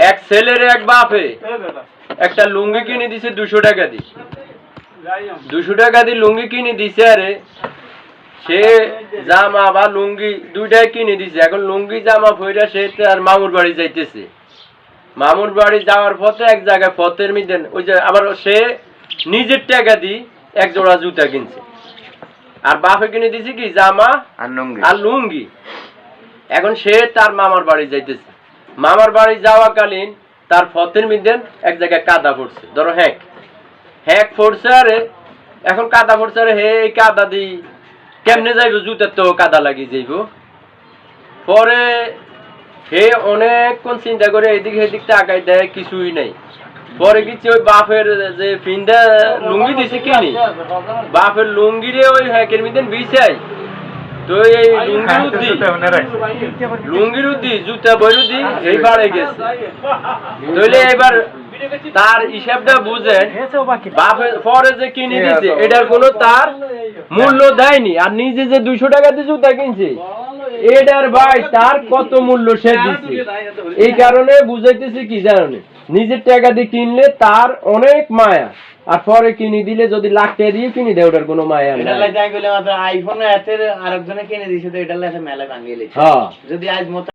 এক ছেলের এক বাপে একটা লুঙ্গি কিনে দিছে 200 টাকা দিয়ে। 200 টাকা দিয়ে লুঙ্গি কিনে দিছে, আরে সে জামা বা লুঙ্গি দুইটাই কিনে দিছে। এখন লুঙ্গি জামা পইরা সে তার মামুর বাড়ি যাইতেছে। মামুর বাড়ি যাওয়ার পথে এক জায়গায় পথের মধ্যে ওই যে আবার সে নিজের টাকা দিয়ে এক জোড়া জুতা কিনছে, আর বাপে কিনে দিছে কি জামা আর লুঙ্গি। এখন সে তার মামার বাড়ি যাইতেছে। মামার বাড়ি যাওয়াকালীন তার পথের মধ্যে এক জায়গায় কাদা পড়ছে, ধরো হ্যাক পড়ছে। আরে এখন কাদা পড়ছে, আরে হে এই কাদা দি কেমনে যাইব, জুতার তো কাদা লাগিয়ে যাইব। পরে হে অনেকক্ষণ চিন্তা করে এদিক সেদিক তাকাই দেয়, কিছুই নাই। পরে কিছু ওই বাপের যে ফিন্দা লুঙ্গি দিছে কিনি, বাপের লুঙ্গি রে ওই হ্যাকের মধ্যে বিছাই তো এই লুঙ্গির উদ্দি জুতা বইরুদি এই বাড়ে গেছে। তাহলে এবার তার হিসাবটা বুঝেন, বাপের পরে যে কিনে দিছে এটার কোনো তার মূল্য দেয়নি, আর নিজে যে 200 টাকা দিয়ে জুতা কিনছে এটার ভাই তার কত মূল্য সে দিচ্ছে। এই কারণে বুঝাইতেছি কি জানেন, নিজের টাকা দিয়ে কিনলে তার অনেক মায়া, আর পরে কিনে দিলে যদি লাখ টাকা দিয়ে কিনে দেয় ওটার কোনো মায়া নেই। আইফোন আরেকজনে কিনে দিছে তো এটা মেলা ভাঙিয়ে যদি আজ মতো